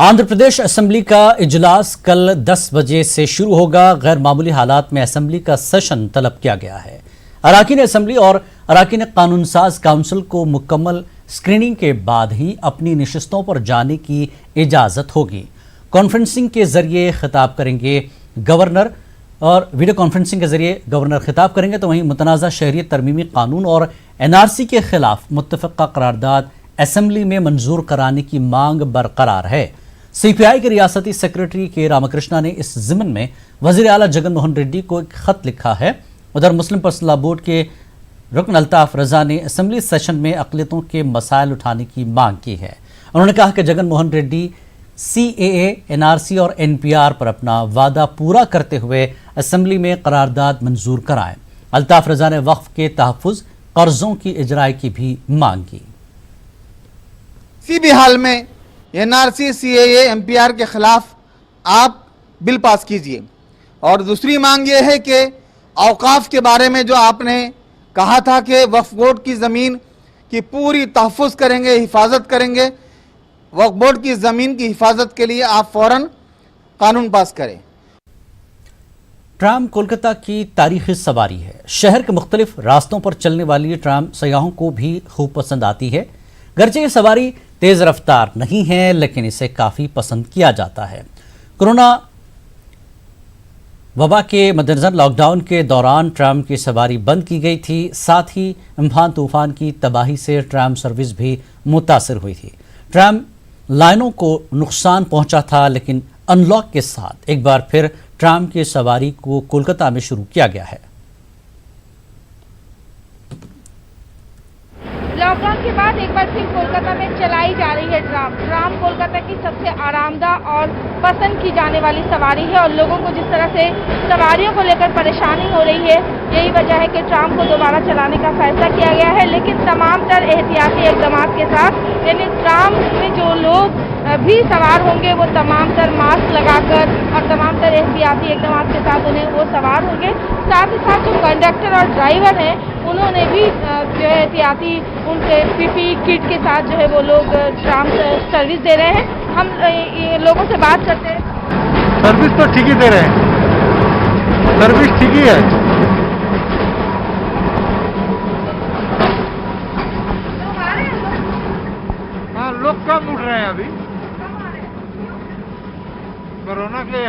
Andhra Pradesh assembly का इजलास कल 10 बजे से शुरू होगा। गैर मामूली हालात में असेंबली का सेशन तलब किया गया है। अराकीन असेंबली और अराकीन कानून साज काउंसिल को मुकम्मल स्क्रीनिंग के बाद ही अपनी नशिस्तों पर जाने की इजाज़त होगी। कॉन्फ्रेंसिंग के जरिए खिताब करेंगे गवर्नर और वीडियो कॉन्फ्रेंसिंग के जरिए गवर्नर खिताब करेंगे, तो वहीं मुतनाज़ा शहरियत तरमीमी कानून और NRC के खिलाफ मुत्तफ़क़ा करारदाद असेंबली में मंजूर कराने की मांग बरकरार है। CPI के रियासती सेक्रेटरी के रामकृष्णा ने इस ज़िम्न में वज़ीर आला जगन मोहन रेड्डी को एक ख़त लिखा है। उधर मुस्लिम पर्सनल लॉ बोर्ड के रुकन अल्ताफ़ रज़ा ने असेंबली सेशन में अक़लियतों के मसाइल उठाने की मांग की है। उन्होंने कहा कि जगन मोहन रेड्डी CAA, NRC और NPR पर अपना वादा पूरा करते हुए असेंबली में करारदाद मंजूर कराएं। अल्ताफ़ रज़ा ने वक्फ के तहफ़्फ़ुज़ कर्ज़ों की इजराई की भी मांग की। किसी भी हाल में NRC, CAA, NPR के खिलाफ आप बिल पास कीजिए। और दूसरी मांग ये है कि औकाफ के बारे में जो आपने कहा था कि वक्फ बोर्ड की ज़मीन की पूरी तहफ़्फ़ुज़ करेंगे, हिफाजत करेंगे, वक्फ बोर्ड की ज़मीन की हिफाजत के लिए आप फ़ौरन कानून पास करें। ट्राम कोलकाता की तारीखी सवारी है। शहर के मुख्तलिफ रास्तों पर चलने वाली ट्राम सयाहों को भी खूब पसंद आती है। गर्चे ये सवारी तेज़ रफ्तार नहीं है, लेकिन इसे काफ़ी पसंद किया जाता है। कोरोना वबा के मद्देनज़र लॉकडाउन के दौरान ट्राम की सवारी बंद की गई थी। साथ ही अम्फान तूफान की तबाही से ट्राम सर्विस भी मुतासर हुई थी। ट्राम लाइनों को नुकसान पहुंचा था, लेकिन अनलॉक के साथ एक बार फिर ट्राम की सवारी को कोलकाता में शुरू किया गया है। लॉकडाउन के बाद एक बार फिर कोलकाता में चलाई जा रही है ट्राम। ट्राम कोलकाता की सबसे आरामदाह और पसंद की जाने वाली सवारी है और लोगों को जिस तरह से सवारियों को लेकर परेशानी हो रही है, यही वजह है कि ट्राम को दोबारा चलाने का फैसला किया गया है। लेकिन तमाम तर एहतियाती इक़दाम के साथ, यानी ट्राम में जो लोग भी सवार होंगे वो तमाम तर मास्क लगाकर और तमाम तर एहतियाती इक़दाम के साथ उन्हें वो सवार होंगे। साथ ही साथ जो कंडक्टर और ड्राइवर हैं उन्होंने भी जो है एहतियाती उनके PPE किट के साथ जो है वो लोग ट्राम सर्विस दे रहे हैं। हम लोगों से बात करते हैं। सर्विस तो ठीक ही दे रहे हैं, सर्विस ठीक ही है। हाँ, लोग कम उठ रहे हैं अभी कोरोना के।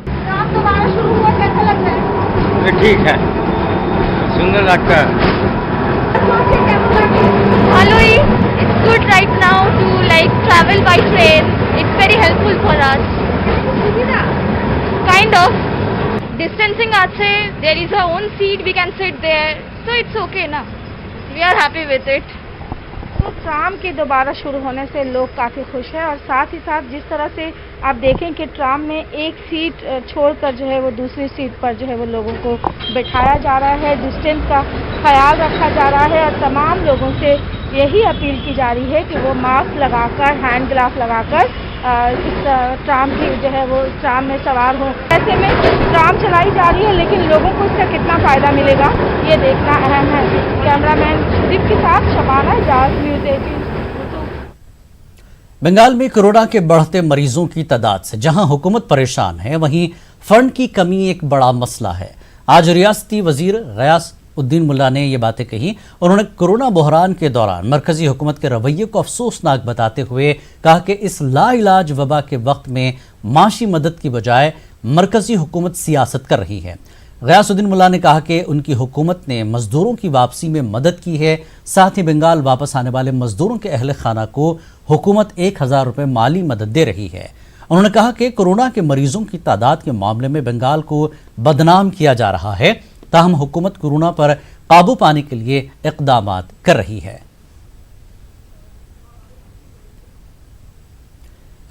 ट्राम दोबारा शुरू हुआ, कैसा लग रहा है? ठीक है, सुंदर लगता है। Aloi, it's good right now to like travel by train. It's very helpful for us. Kind of. Distancing ache, there is our own seat, we can sit there. So it's okay na. We are happy with it. तो tram के दोबारा शुरू होने से लोग काफ़ी खुश हैं और साथ ही साथ जिस तरह से आप देखें कि ट्राम में एक सीट छोड़कर जो है वो दूसरी सीट पर जो है वो लोगों को बैठाया जा रहा है, डिस्टेंस का ख्याल रखा जा रहा है और तमाम लोगों से यही अपील की जा रही है कि वो मास्क लगाकर, हैंड ग्लव लगाकर इस ट्राम की जो है वो ट्राम में सवार हो। ऐसे में ट्राम चलाई जा रही है, लेकिन लोगों को इसका कितना फ़ायदा मिलेगा ये देखना अहम है। कैमरामैन सुदीप के साथ शबाना जाज, न्यूज़ 18। बंगाल में कोरोना के बढ़ते मरीजों की तादाद से जहां हुकूमत परेशान है, वहीं फंड की कमी एक बड़ा मसला है। आज रियासती वजीर गयास उद्दीन मुल्ला ने ये बातें कही। उन्होंने कोरोना बहरान के दौरान मरकजी हुकूमत के रवैये को अफसोसनाक बताते हुए कहा कि इस लाइलाज वबा के वक्त में माशी मदद की बजाय मरकजी हुकूमत सियासत कर रही है। गयासुद्दीन मुल्ला ने कहा कि उनकी हुकूमत ने मजदूरों की वापसी में मदद की है। साथ ही बंगाल वापस आने वाले मजदूरों के अहल खाना को हुकूमत 1000 रुपये माली मदद दे रही है। उन्होंने कहा कि कोरोना के मरीजों की तादाद के मामले में बंगाल को बदनाम किया जा रहा है, ताहम हुकूमत कोरोना पर काबू पाने के लिए इक़दामात कर रही है।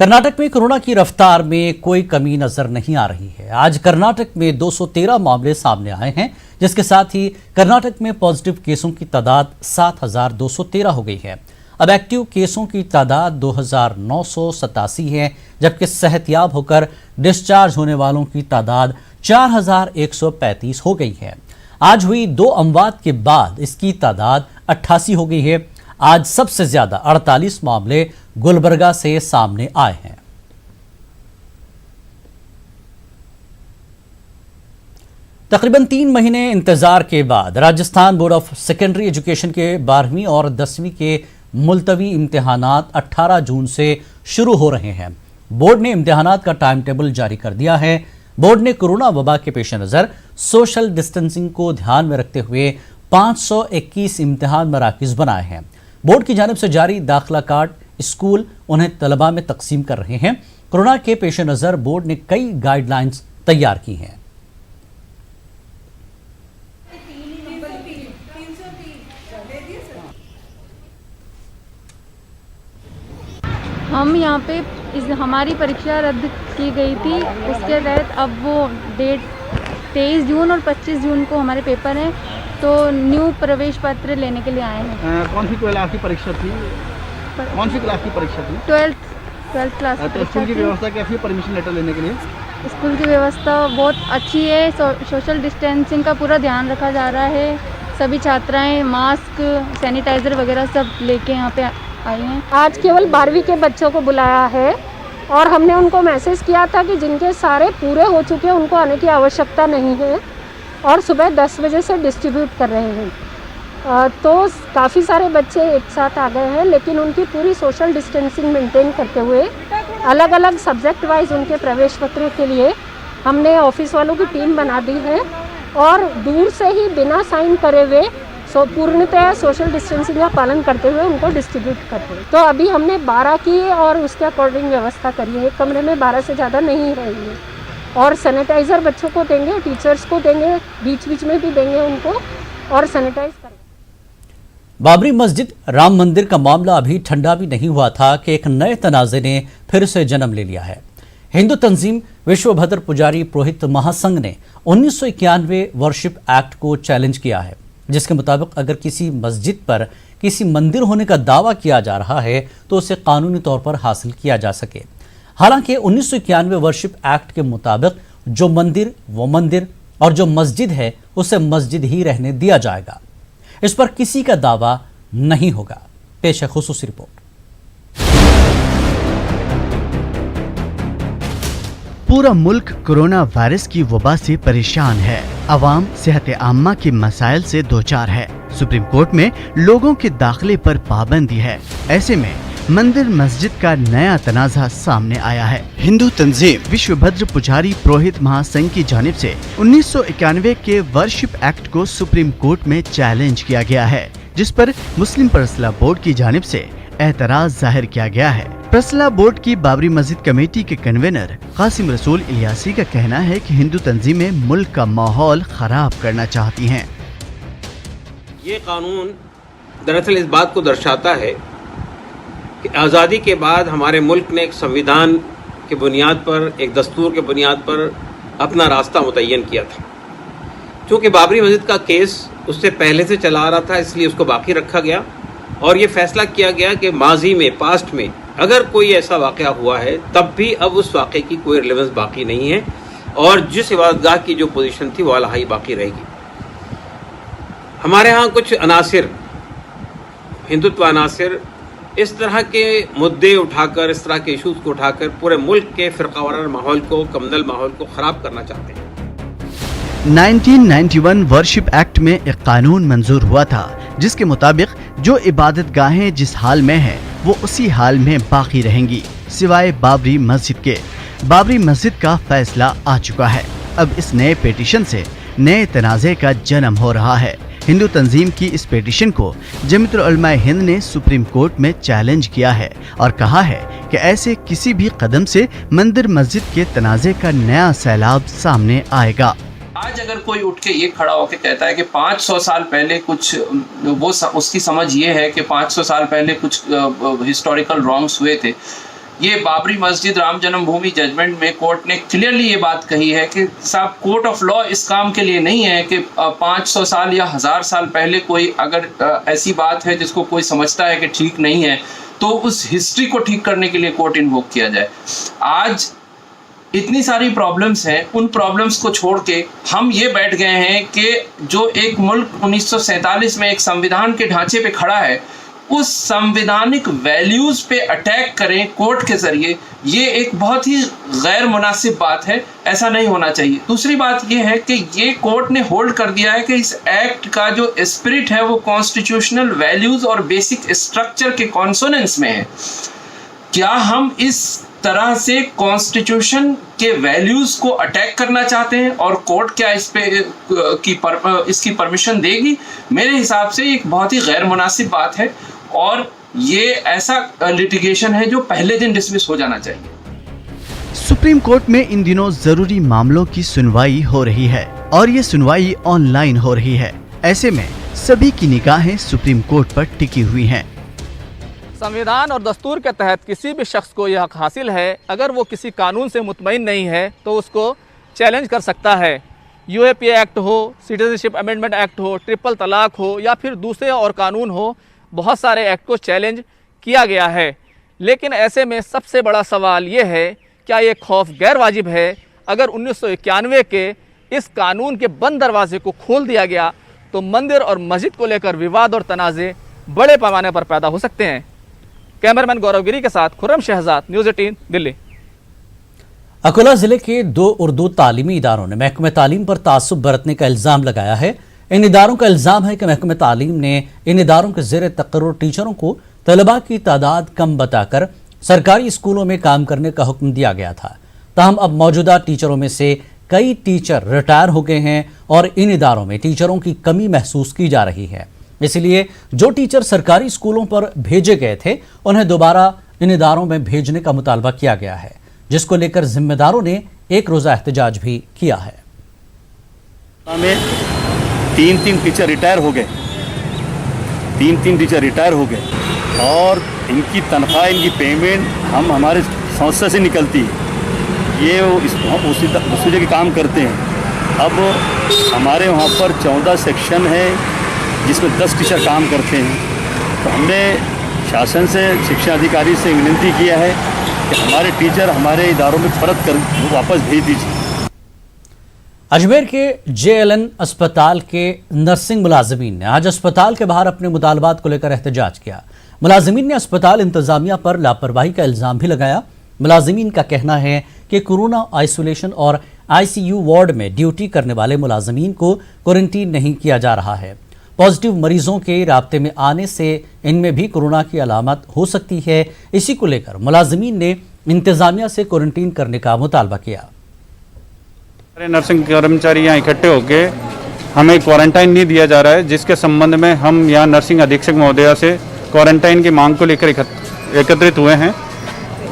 कर्नाटक में कोरोना की रफ्तार में कोई कमी नजर नहीं आ रही है। आज कर्नाटक में 213 मामले सामने आए हैं, जिसके साथ ही कर्नाटक में पॉजिटिव केसों की तादाद 7213 हो गई है। अब एक्टिव केसों की तादाद 2987 है, जबकि सेहतयाब होकर डिस्चार्ज होने वालों की तादाद 4135 हो गई है। आज हुई 2 अमवात के बाद इसकी तादाद 88 हो गई है। आज सबसे ज्यादा 48 मामले गुलबर्गा से सामने आए हैं। तकरीबन 3 महीने इंतजार के बाद Rajasthan board of secondary education के 12वीं और 10वीं के मुलतवी इम्तिहानात 18 जून से शुरू हो रहे हैं। बोर्ड ने इम्तिहानात का टाइम टेबल जारी कर दिया है। बोर्ड ने कोरोना वबा के पेश नज़र सोशल डिस्टेंसिंग को ध्यान में रखते हुए 521 इम्तिहान मराकिज़ बनाए हैं। बोर्ड की जानिब से जारी दाखिला कार्ड स्कूल उन्हें तलबा में तकसीम कर रहे हैं। कोरोना के पेश नज़र बोर्ड ने कई गाइडलाइंस तैयार की हैं। हम यहाँ पे हमारी परीक्षा रद्द की गई थी, उसके तहत अब वो डेट 23 जून और 25 जून को हमारे पेपर हैं, तो न्यू प्रवेश पत्र लेने के लिए आए हैं। कौन सी क्लास की परीक्षा थी? कौन सी क्लास की परीक्षा थी? 12th क्लास की परीक्षा। स्कूल की व्यवस्था कैसी है परमिशन लेटर लेने के लिए? स्कूल की व्यवस्था बहुत अच्छी है। सोशल डिस्टेंसिंग का पूरा ध्यान रखा जा रहा है। सभी छात्राएँ मास्क, सैनिटाइज़र वगैरह सब लेके यहाँ पे आई हैं। आज केवल 12वीं के बच्चों को बुलाया है और हमने उनको मैसेज किया था कि जिनके सारे पूरे हो चुके हैं उनको आने की आवश्यकता नहीं है, और सुबह 10 बजे से डिस्ट्रीब्यूट कर रहे हैं। तो काफ़ी सारे बच्चे एक साथ आ गए हैं, लेकिन उनकी पूरी सोशल डिस्टेंसिंग मेंटेन करते हुए अलग अलग सब्जेक्ट वाइज उनके प्रवेश पत्रों के लिए हमने ऑफिस वालों की टीम बना दी है और दूर से ही बिना साइन करे हुए पूर्णतः सोशल डिस्टेंसिंग का पालन करते हुए उनको डिस्ट्रीब्यूट करते हैं। तो अभी हमने 12 की और उसके अकॉर्डिंग व्यवस्था करी है। एक कमरे में 12 से ज़्यादा नहीं रहेंगे, और सैनिटाइज़र बच्चों को देंगे, टीचर्स को देंगे, बीच बीच में भी देंगे उनको, और सैनिटाइज करेंगे। बाबरी मस्जिद राम मंदिर का मामला अभी ठंडा भी नहीं हुआ था कि एक नए तनाज़े ने फिर से जन्म ले लिया है। हिंदू तंजीम विश्वभद्र पुजारी पुरोहित महासंघ ने 1991 वर्शिप एक्ट को चैलेंज किया है, जिसके मुताबिक अगर किसी मस्जिद पर किसी मंदिर होने का दावा किया जा रहा है तो उसे कानूनी तौर पर हासिल किया जा सके। हालांकि 1991 वर्शिप एक्ट के मुताबिक जो मंदिर वो मंदिर और जो मस्जिद है उसे मस्जिद ही रहने दिया जाएगा। इस पर किसी का दावा नहीं होगा। पेश है खुसूसी रिपोर्ट। पूरा मुल्क कोरोना वायरस की वबा से परेशान है। अवाम सेहत आम्मा के मसाइल से दोचार है। सुप्रीम कोर्ट में लोगों के दाखिले पर पाबंदी है। ऐसे में मंदिर मस्जिद का नया तनाज़ा सामने आया है। हिंदू तंजीम विश्वभद्र पुजारी पुरोहित महासंघ की जानिब से 1991 के वर्शिप एक्ट को सुप्रीम कोर्ट में चैलेंज किया गया है, जिस पर मुस्लिम परसला बोर्ड की जानिब से एतराज जाहिर किया गया है। परसला बोर्ड की बाबरी मस्जिद कमेटी के कन्वीनर कासिम रसूल इलियासी का कहना है कि हिंदू तंजीमें मुल्क का माहौल खराब करना चाहती हैं। ये कानून दरअसल इस बात को दर्शाता है कि आज़ादी के बाद हमारे मुल्क ने एक संविधान के बुनियाद पर, एक दस्तूर के बुनियाद पर अपना रास्ता मुतय्यन किया था। चूँकि बाबरी मस्जिद का केस उससे पहले से चला आ रहा था, इसलिए उसको बाकी रखा गया और ये फैसला किया गया कि माजी में, पास्ट में अगर कोई ऐसा वाक़या हुआ है तब भी अब उस वाक़े की कोई रिलेवेंस बाकी नहीं है और जिस इबादतगाह की जो पोजीशन थी वो अला ही बाकी रहेगी। हमारे यहाँ कुछ अनासिर, हिंदुत्व अनासिर इस तरह के मुद्दे उठाकर, इस तरह के इशूज़ को उठाकर पूरे मुल्क के फ़िरक़ावाराना माहौल को, कमनल माहौल को ख़राब करना चाहते हैं। 1991 वर्शिप एक्ट में एक कानून मंजूर हुआ था, जिसके मुताबिक जो इबादत गाहें जिस हाल में हैं वो उसी हाल में बाकी रहेंगी, सिवाय बाबरी मस्जिद के। बाबरी मस्जिद का फैसला आ चुका है। अब इस नए पिटीशन से नए तनाज़े का जन्म हो रहा है। हिंदू तंजीम की इस पिटीशन को जमीयतुल उलमा हिंद ने सुप्रीम कोर्ट में चैलेंज किया है और कहा है कि ऐसे किसी भी कदम से मंदिर मस्जिद के तनाज़े का नया सैलाब सामने आएगा। आज अगर कोई उठ के ये खड़ा होकर कहता है कि 500 साल पहले कुछ उसकी समझ ये है कि 500 साल पहले कुछ हिस्टोरिकल रॉन्ग्स हुए थे। ये बाबरी मस्जिद राम जन्मभूमि जजमेंट में कोर्ट ने क्लियरली ये बात कही है कि साहब कोर्ट ऑफ लॉ इस काम के लिए नहीं है कि 500 साल या 1000 साल पहले कोई अगर ऐसी बात है जिसको कोई समझता है कि ठीक नहीं है तो उस हिस्ट्री को ठीक करने के लिए कोर्ट इन्वोक किया जाए। आज इतनी सारी प्रॉब्लम्स हैं, उन प्रॉब्लम्स को छोड़ के हम ये बैठ गए हैं कि जो एक मुल्क 1947 में एक संविधान के ढांचे पे खड़ा है उस संवैधानिक वैल्यूज पे अटैक करें कोर्ट के जरिए, ये एक बहुत ही गैर मुनासिब बात है, ऐसा नहीं होना चाहिए। दूसरी बात ये है कि ये कोर्ट ने होल्ड कर दिया है कि इस एक्ट का जो स्पिरिट है वो कॉन्स्टिट्यूशनल वैल्यूज और बेसिक स्ट्रक्चर के कॉन्सोनेंस में है। क्या हम इस तरह से कॉन्स्टिट्यूशन के वैल्यूज को अटैक करना चाहते हैं और कोर्ट क्या इस पे इसकी परमिशन देगी? मेरे हिसाब से एक बहुत ही गैर मुनासिब बात है और ये ऐसा लिटिगेशन है जो पहले दिन डिसमिस हो जाना चाहिए। सुप्रीम कोर्ट में इन दिनों जरूरी मामलों की सुनवाई हो रही है और ये सुनवाई ऑनलाइन हो रही है। ऐसे में सभी की निगाहें सुप्रीम कोर्ट पर टिकी हुई हैं। संविधान और दस्तूर के तहत किसी भी शख्स को यह हक हासिल है, अगर वो किसी कानून से मुतमईन नहीं है तो उसको चैलेंज कर सकता है। यूएपीए एक्ट हो, सिटीजनशिप अमेंडमेंट एक्ट हो, ट्रिपल तलाक हो या फिर दूसरे और कानून हो, बहुत सारे एक्ट को चैलेंज किया गया है। लेकिन ऐसे में सबसे बड़ा सवाल ये है, क्या ये खौफ गैर वाजिब है? अगर 1991 के इस कानून के बंद दरवाजे को खोल दिया गया तो मंदिर और मस्जिद को लेकर विवाद और तनाज़े बड़े पैमाने पर पैदा हो सकते हैं। कैमरामैन गौरव गिरी के साथ खुर्रम शहजाद, न्यूज़ 18 दिल्ली। अकोला जिले के 2 उर्दू तालीमी इदारों ने महकमे तालीम पर तासुब बरतने का इल्ज़ाम लगाया है। इन इदारों का इल्ज़ाम है कि महकमे तालीम ने इन इदारों के ज़ेर तक़र्रुर टीचरों को तलबा की तादाद कम बताकर सरकारी स्कूलों में काम करने का हुक्म दिया गया था। ताहम अब मौजूदा टीचरों में से कई टीचर रिटायर हो गए हैं और इन इदारों में टीचरों की कमी महसूस की जा रही है। इसलिए जो टीचर सरकारी स्कूलों पर भेजे गए थे उन्हें दोबारा इन इदारों में भेजने का मुतालबा किया गया है, जिसको लेकर जिम्मेदारों ने एक रोज़ा एहतजाज भी किया है। में 3 टीचर रिटायर हो गए, 3 टीचर रिटायर हो गए और इनकी तनख्वाह, इनकी पेमेंट हमारे संस्था से निकलती है। ये उसी जगह काम करते हैं। अब हमारे वहाँ पर 14 सेक्शन है जिसमें 10 टीचर काम करते हैं। तो हमने शासन से, शिक्षा अधिकारी से विनती किया है कि हमारे टीचर हमारे इदारों में परत कर वापस भेज दीजिए। अजमेर के JLN अस्पताल के नर्सिंग मुलाजमीन ने आज अस्पताल के बाहर अपने मुतालबात को लेकर एहतजाज किया। मुलाजमीन ने अस्पताल इंतजामिया पर लापरवाही का इल्ज़ाम भी लगाया। मुलाजमीन का कहना है कि कोरोना आइसोलेशन और ICU वार्ड में ड्यूटी करने वाले मुलाजमीन को क्वारंटीन नहीं किया जा रहा है। पॉजिटिव मरीजों के राब्ते में आने से इनमें भी कोरोना की अलामत हो सकती है। इसी को लेकर मुलाजमीन ने इंतजामिया से क्वारंटीन करने का मुतालबा किया। नर्सिंग कर्मचारी यहाँ इकट्ठे होकर हमें क्वारंटाइन नहीं दिया जा रहा है, जिसके संबंध में हम यहाँ नर्सिंग अधीक्षक महोदया से क्वारंटाइन की मांग को लेकर एकत्रित हुए हैं।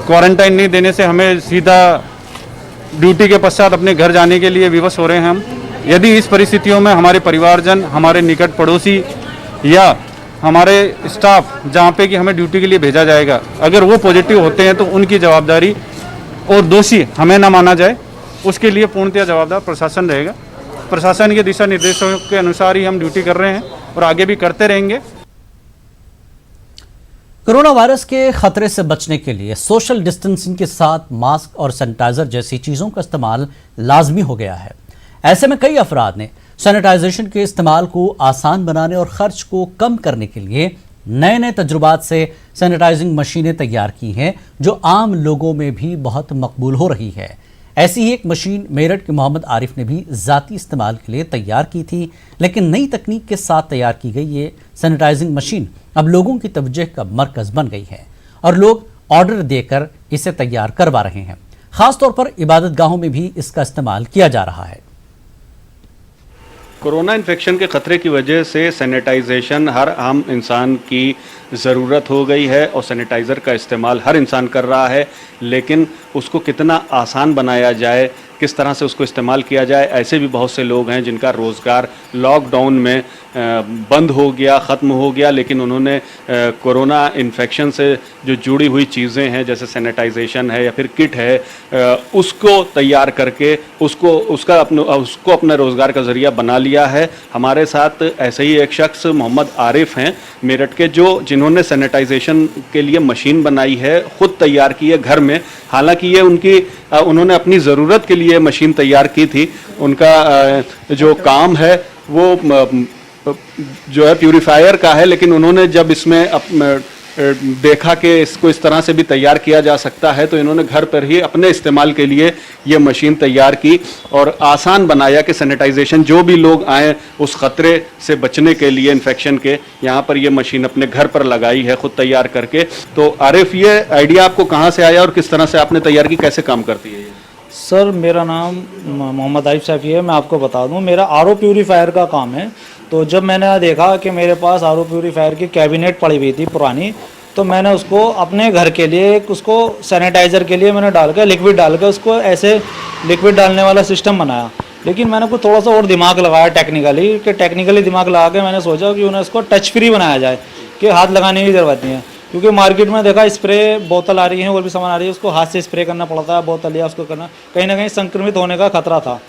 क्वारंटाइन नहीं देने से हमें सीधा ड्यूटी के पश्चात अपने घर जाने के लिए विवश हो रहे हैं हम। यदि इस परिस्थितियों में हमारे परिवारजन, हमारे निकट पड़ोसी या हमारे स्टाफ जहाँ पे कि हमें ड्यूटी के लिए भेजा जाएगा, अगर वो पॉजिटिव होते हैं तो उनकी जवाबदारी और दोषी हमें ना माना जाए, उसके लिए पूर्णतः जवाबदार प्रशासन रहेगा। प्रशासन के दिशा निर्देशों के अनुसार ही हम ड्यूटी कर रहे हैं और आगे भी करते रहेंगे। कोरोना वायरस के खतरे से बचने के लिए सोशल डिस्टेंसिंग के साथ मास्क और सैनिटाइजर जैसी चीज़ों का इस्तेमाल लाजमी हो गया है। ऐसे में कई अफराद ने सैनिटाइजेशन के इस्तेमाल को आसान बनाने और खर्च को कम करने के लिए नए नए तजुर्बात से सैनिटाइजिंग मशीनें तैयार की हैं, जो आम लोगों में भी बहुत मकबूल हो रही है। ऐसी ही एक मशीन मेरठ के मोहम्मद आरिफ ने भी ज़ाती इस्तेमाल के लिए तैयार की थी, लेकिन नई तकनीक के साथ तैयार की गई ये सैनिटाइजिंग मशीन अब लोगों की तवज्जो का मरकज़ बन गई है और लोग ऑर्डर देकर इसे तैयार करवा रहे हैं। ख़ासतौर पर इबादत गाहों में भी इसका इस्तेमाल किया जा रहा है। कोरोना इन्फेक्शन के ख़तरे की वजह से सैनिटाइजेशन हर आम इंसान की ज़रूरत हो गई है और सैनिटाइज़र का इस्तेमाल हर इंसान कर रहा है, लेकिन उसको कितना आसान बनाया जाए, किस तरह से उसको इस्तेमाल किया जाए। ऐसे भी बहुत से लोग हैं जिनका रोज़गार लॉकडाउन में बंद हो गया, ख़त्म हो गया, लेकिन उन्होंने कोरोना इन्फेक्शन से जो जुड़ी हुई चीज़ें हैं जैसे सैनिटाइजेशन है या फिर किट है, उसको तैयार करके उसको अपना रोज़गार का ज़रिया बना लिया है। हमारे साथ ऐसे ही एक शख्स मोहम्मद आरिफ हैं मेरठ के, जिन्होंने सैनिटाइजेशन के लिए मशीन बनाई है, ख़ुद तैयार की है घर में। हालांकि ये उन्होंने अपनी ज़रूरत के लिए मशीन तैयार की थी। उनका जो काम है वो जो है प्यूरिफायर का है, लेकिन उन्होंने जब इसमें देखा कि इसको इस तरह से भी तैयार किया जा सकता है, तो इन्होंने घर पर ही अपने इस्तेमाल के लिए ये मशीन तैयार की और आसान बनाया कि सैनिटाइजेशन जो भी लोग आए उस ख़तरे से बचने के लिए इन्फेक्शन के, यहाँ पर ये मशीन अपने घर पर लगाई है खुद तैयार करके। तो आरिफ, ये आइडिया आपको कहाँ से आया और किस तरह से आपने तैयार की, कैसे काम करती है ये? सर मेरा नाम मोहम्मद आरिफ सैफी है। मैं आपको बता दूं, मेरा आरओ प्यूरीफायर का काम है। तो जब मैंने देखा कि मेरे पास आरओ प्यूरीफायर की कैबिनेट पड़ी हुई थी पुरानी, तो मैंने उसको अपने घर के लिए उसको सैनिटाइज़र के लिए मैंने डाल के लिक्विड डाल के उसको ऐसे लिक्विड डालने वाला सिस्टम बनाया। लेकिन मैंने कुछ थोड़ा सा और दिमाग लगाया टेक्निकली दिमाग लगा के मैंने सोचा कि उन्हें इसको टच फ्री बनाया जाए, कि हाथ लगाने की ज़रूरत नहीं है। क्योंकि मार्केट में देखा स्प्रे बोतल आ रही है और भी सामान आ रही है, उसको हाथ से स्प्रे करना पड़ता है, बोतल या उसको करना, कहीं ना कहीं संक्रमित होने का खतरा था।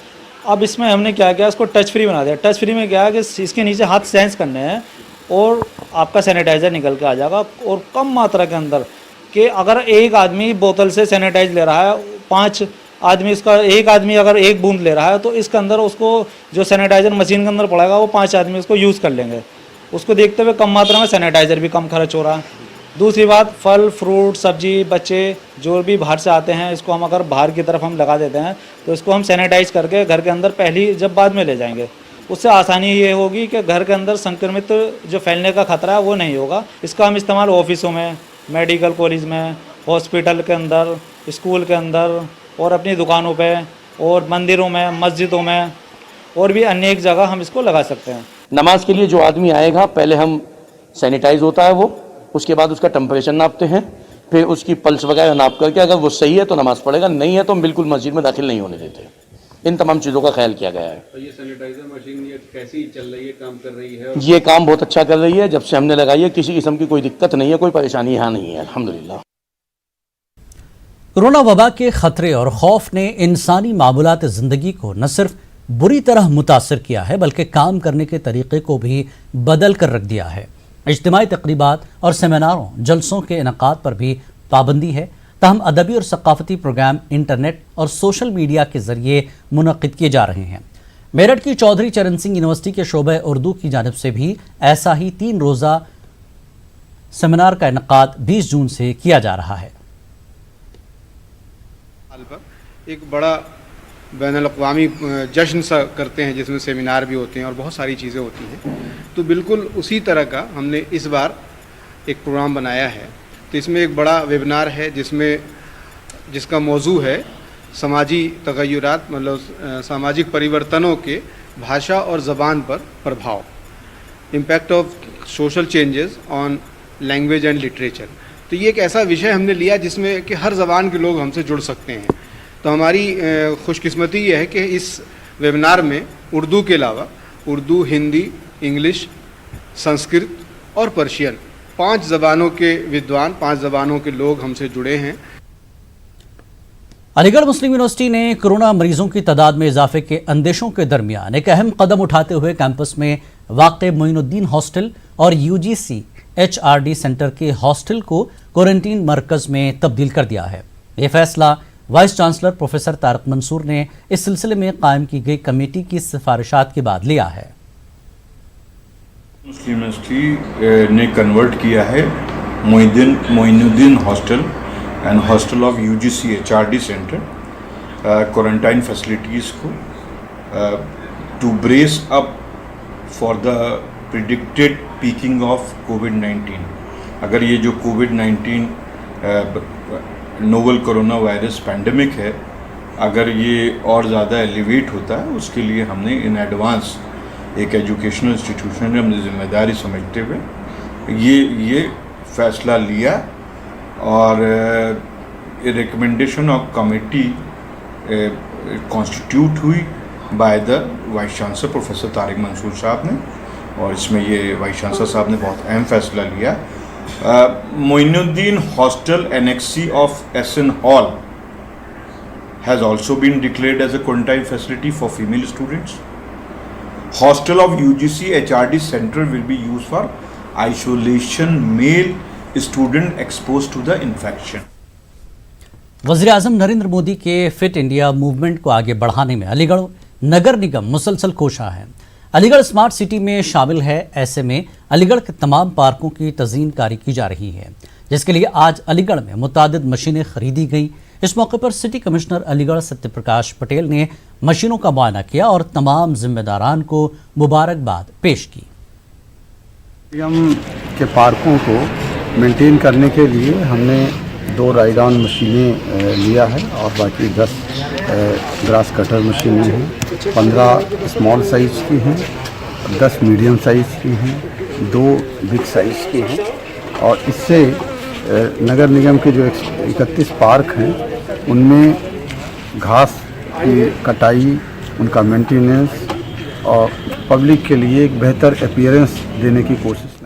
अब इसमें हमने क्या किया, इसको टच फ्री बना दिया। टच फ्री में क्या है कि इसके नीचे हाथ सेंस करने हैं और आपका सैनिटाइज़र निकल के आ जाएगा, और कम मात्रा के अंदर, कि अगर एक आदमी बोतल से सैनिटाइज ले रहा है, 5 आदमी इसका, एक आदमी अगर एक बूंद ले रहा है तो इसके अंदर उसको जो सैनिटाइज़र मशीन के अंदर पड़ेगा वो 5 आदमी उसको यूज़ कर लेंगे। उसको देखते हुए कम मात्रा में सैनिटाइज़र भी कम खर्च हो रहा है। दूसरी बात, फल फ्रूट सब्जी बच्चे जो भी बाहर से आते हैं, इसको हम अगर बाहर की तरफ हम लगा देते हैं तो इसको हम सैनिटाइज करके घर के अंदर पहली जब बाद में ले जाएंगे, उससे आसानी ये होगी कि घर के अंदर संक्रमित जो फैलने का खतरा है वो नहीं होगा। इसका हम इस्तेमाल ऑफिसों में, मेडिकल कॉलेज में, हॉस्पिटल के अंदर, स्कूल के अंदर और अपनी दुकानों पे और मंदिरों में, मस्जिदों में और भी अन्य एक जगह हम इसको लगा सकते हैं। नमाज के लिए जो आदमी आएगा पहले हम सैनिटाइज होता है वो, उसके बाद उसका टेम्परेचर नापते हैं, फिर उसकी पल्स वगैरह नाप करके अगर वो सही है तो नमाज़ पढ़ेगा, नहीं है तो हम बिल्कुल मस्जिद में दाखिल नहीं होने देते। इन तमाम चीज़ों का ख्याल किया गया है। तो ये सैनिटाइजर मशीन ये कैसी चल रही है, काम कर रही है? ये काम बहुत अच्छा कर रही है। जब से हमने लगाई है किसी किस्म की कोई दिक्कत नहीं है, कोई परेशानी यहाँ नहीं है, अल्हम्दुलिल्लाह। कोरोना वबा के खतरे और खौफ ने इंसानी मामूलात ज़िंदगी को न सिर्फ बुरी तरह मुतासर किया है बल्कि काम करने के तरीक़े को भी बदल कर रख दिया है। इज्तिमाई तकरीबात और सेमिनारों जलसों के इनकाद पर भी पाबंदी है, तहम अदबी और सकाफती प्रोग्राम इंटरनेट और सोशल मीडिया के ज़रिए मुनक़िद किए जा रहे हैं। मेरठ की चौधरी चरण सिंह यूनिवर्सिटी के शोबे उर्दू की जानिब से भी ऐसा ही 3 रोज़ा सेमिनार का इनकाद 20 जून से किया जा रहा है। एक बड़ा बैनुल-अक़वामी जश्न सा करते हैं जिसमें सेमिनार भी होते हैं और बहुत सारी चीज़ें होती हैं, तो बिल्कुल उसी तरह का हमने इस बार एक प्रोग्राम बनाया है। तो इसमें एक बड़ा वेबिनार है जिसका मौजू है समाजी तग़य्युरात, मतलब सामाजिक परिवर्तनों के भाषा और ज़बान पर प्रभाव, impact of social changes on language and literature. तो ये एक ऐसा विषय हमने लिया जिसमें कि हर ज़बान के लोग हमसे जुड़ सकते हैं। तो हमारी खुशकिस्मती ये है कि इस वेबिनार में उर्दू के अलावा उर्दू, हिंदी, इंग्लिश, संस्कृत और पर्शियन 5 ज़बानों के विद्वान, 5 ज़बानों के लोग हमसे जुड़े हैं। अलीगढ़ मुस्लिम यूनिवर्सिटी ने कोरोना मरीजों की तादाद में इजाफे के अंदेशों के दरमियान एक अहम कदम उठाते हुए कैंपस में वाक़े मोइनुद्दीन हॉस्टल और UGC HRD सेंटर के हॉस्टल को क्वारंटीन मरकज में तब्दील कर दिया है। ये फैसला vice chancellor professor Tariq Mansoor ने इस सिलसिले में कायम की गई कमेटी की सिफारिशात के बाद लिया है। मुस्लिम यूनिवर्सिटी ने कन्वर्ट किया है Moinuddin hostel and hostel of UGC HRD centre quarantine facilities को to brace up for the predicted peaking of कोविड-19। अगर ये जो कोविड-19 नोवल कोरोना वायरस पैंडमिक है, अगर ये और ज़्यादा एलिवेट होता है, उसके लिए हमने इन एडवांस एक एजुकेशनल इंस्टीट्यूशन ने हमने जिम्मेदारी समझते हुए ये फ़ैसला लिया और रिकमेंडेशन ऑफ कमेटी कॉन्स्टिट्यूट हुई by the vice chancellor professor Tariq Mansoor साहब ने, और इसमें ये वाइस चांसलर साहब ने बहुत अहम फैसला लिया। Moinuddin hostel annexe of SN Hall has also been declared as a quarantine facility for female students. Hostel of UGC HRD center will be used for isolation male student exposed to the infection. वज़ीर आज़म नरेंद्र मोदी के fit India movement को आगे बढ़ाने में अलीगढ़ नगर निगम मुसलसल कोशा है। Aligarh smart city में शामिल है। ऐसे में अलीगढ़ के तमाम पार्कों की तज़ीनकारी की जा रही है, जिसके लिए आज अलीगढ़ में मुतादिद मशीनें खरीदी गई। इस मौके पर सिटी कमिश्नर अलीगढ़ सत्यप्रकाश पटेल ने मशीनों का मुआयना किया और तमाम जिम्मेदारान को मुबारकबाद पेश की। के पार्कों को मेंटेन करने के लिए हमने 2 राइड ऑन मशीनें लिया है और बाकी 10 ग्रास कटर मशीनें हैं। 15 स्मॉल साइज़ की हैं, 10 मीडियम साइज़ की हैं, 2 बिग साइज़ की हैं। और इससे नगर निगम के जो 31 पार्क हैं उनमें घास की कटाई, उनका मेंटेनेंस और पब्लिक के लिए एक बेहतर अपीयरेंस देने की कोशिश।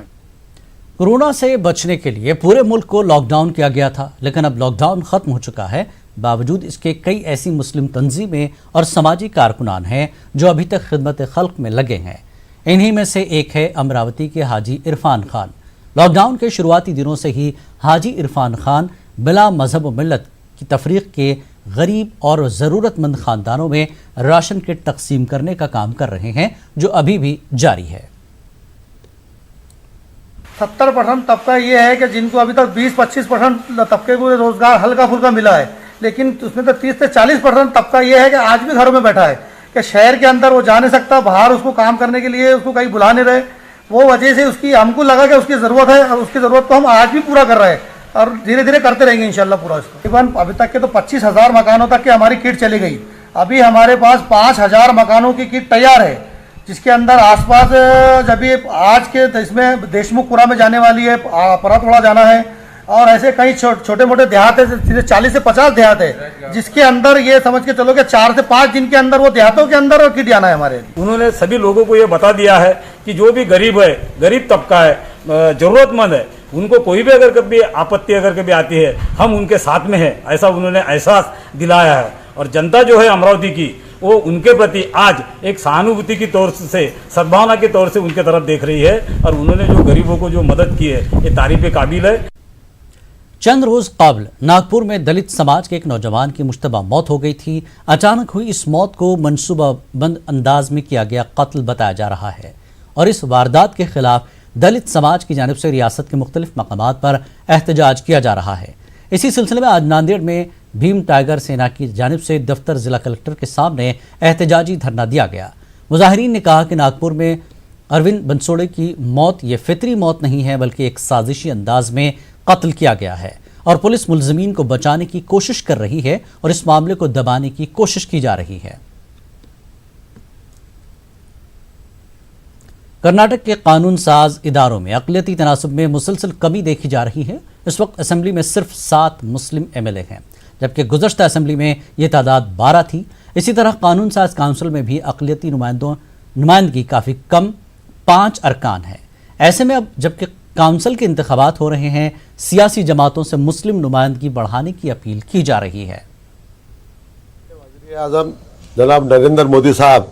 कोरोना से बचने के लिए पूरे मुल्क को लॉकडाउन किया गया था, लेकिन अब लॉकडाउन खत्म हो चुका है। बावजूद इसके कई ऐसी मुस्लिम तंजीमें और समाजी कारकुनान हैं जो अभी तक खिदमत खल्क में लगे हैं। इन्हीं में से एक है अमरावती के हाजी इरफान खान। लॉकडाउन के शुरुआती दिनों से ही हाजी इरफान खान बिला मजहब व मिल्लत की तफरीक के गरीब और ज़रूरतमंद ख़ानदानों में राशन किट तकसीम करने का काम कर रहे हैं, जो अभी भी जारी है। 70% तबका ये है कि जिनको अभी तक 20-25% तबके को रोजगार हल्का फुल्का मिला है, लेकिन उसमें तो 30 से 40% तबका ये है कि आज भी घरों में बैठा है कि शहर के अंदर वो जा नहीं सकता, बाहर उसको काम करने के लिए उसको कहीं बुला नहीं रहे। वो वजह से उसकी हमको लगा कि उसकी ज़रूरत है और उसकी ज़रूरत को हम आज भी पूरा कर रहे हैं और धीरे धीरे करते रहेंगे इंशाल्लाह पूरा इसको। तकरीबन अभी तक के तो 25,000 मकानों तक की हमारी किट चली गई। अभी हमारे पास 5,000 मकानों की किट तैयार है, जिसके अंदर आसपास जब ये आज के इसमें देशमुखपुरा में जाने वाली है, परतवाड़ा जाना है और ऐसे कई छोटे मोटे देहात है, 40 से 50 देहात है, जिसके अंदर ये समझ के चलो कि 4 से 5 दिन के अंदर वो देहातों के अंदर किट जाना है हमारे। उन्होंने सभी लोगों को ये बता दिया है कि जो भी गरीब है, गरीब तबका है, जरूरतमंद है, उनको कोई भी अगर कभी आपत्ति अगर कभी आती है हम उनके साथ में हैं, ऐसा उन्होंने एहसास दिलाया है। और जनता जो है अमरावती की, वो उनके प्रति आज एक सहानुभूति की तौर से, सद्भावना के तौर से उनके तरफ देख रही है और उन्होंने जो गरीबों को जो मदद की है ये तारीफ काबिल है। चंद रोज कबल नागपुर में दलित समाज के एक नौजवान की मुश्तबा मौत हो गई थी। अचानक हुई इस मौत को मनसूबाबंद अंदाज में किया गया कत्ल बताया जा रहा है और इस वारदात के खिलाफ दलित समाज की जानिब से रियासत के मुख्तलिफ मकामात पर एहतजाज किया जा रहा है। इसी सिलसिले में आज नांदेड़ में भीम टाइगर सेना की जानिब से दफ्तर जिला कलेक्टर के सामने एहतजाजी धरना दिया गया। मुजाहिरीन ने कहा कि नागपुर में अरविंद बंसोड़े की मौत ये फितरी मौत नहीं है, बल्कि एक साजिशी अंदाज में कत्ल किया गया है और पुलिस मुलजमीन को बचाने की कोशिश कर रही है और इस मामले को दबाने की कोशिश की जा रही है। कर्नाटक के कानून साज इदारों में अक़लियती तनासुब में मुसलसल कमी देखी जा रही है। इस वक्त असेंबली में सिर्फ 7 मुस्लिम MLA हैं, जबकि गुज़श्ता असेंबली में ये तादाद 12 थी। इसी तरह कानून साज काउंसिल में भी अक़लियती नुमाइंदगी काफ़ी कम 5 अरकान है। ऐसे में अब जबकि काउंसिल के इंतखाबात हो रहे हैं, सियासी जमातों से मुस्लिम नुमाइंदगी बढ़ाने की अपील की जा रही है। आज़म जनाब नरेंद्र मोदी साहब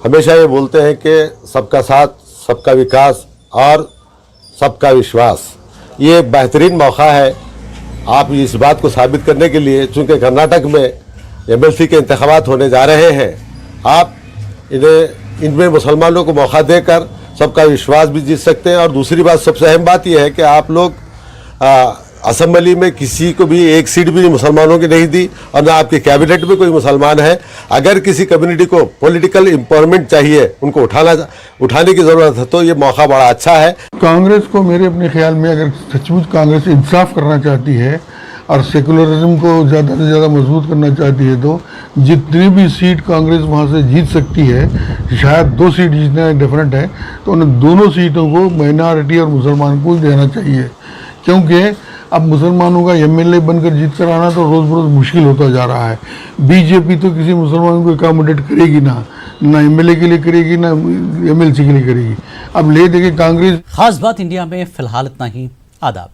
हमेशा ये बोलते हैं कि सबका साथ, सबका विकास और सबका विश्वास। ये एक बेहतरीन मौका है आप इस बात को साबित करने के लिए, चूँकि कर्नाटक में MLC के इंतखाबात होने जा रहे हैं, आप इनमें मुसलमानों को मौका देकर सबका विश्वास भी जीत सकते हैं। और दूसरी बात, सबसे अहम बात यह है कि आप लोग असेंबली में किसी को भी एक सीट भी मुसलमानों की नहीं दी और ना आपके कैबिनेट में कोई मुसलमान है। अगर किसी कम्युनिटी को पॉलिटिकल एम्पावरमेंट चाहिए, उनको उठाने की ज़रूरत है, तो ये मौका बड़ा अच्छा है। कांग्रेस को मेरे अपने ख्याल में अगर सचमुच कांग्रेस इंसाफ करना चाहती है और सेकुलरिज्म को ज़्यादा से ज़्यादा मजबूत करना चाहती है, तो जितनी भी सीट कांग्रेस वहाँ से जीत सकती है, शायद 2 सीट जीतना डेफिनेट है, तो उन दोनों सीटों को माइनॉरिटी और मुसलमान को देना चाहिए। क्योंकि अब मुसलमानों का MLA बनकर जीत कर आना तो रोज़ बरोज़ मुश्किल होता जा रहा है। बीजेपी तो किसी मुसलमान को अकोमोडेट करेगी ना MLA के लिए करेगी, ना MLC के लिए करेगी। अब ले देखिए कांग्रेस। खास बात इंडिया में फिलहाल इतना ही। आदाब।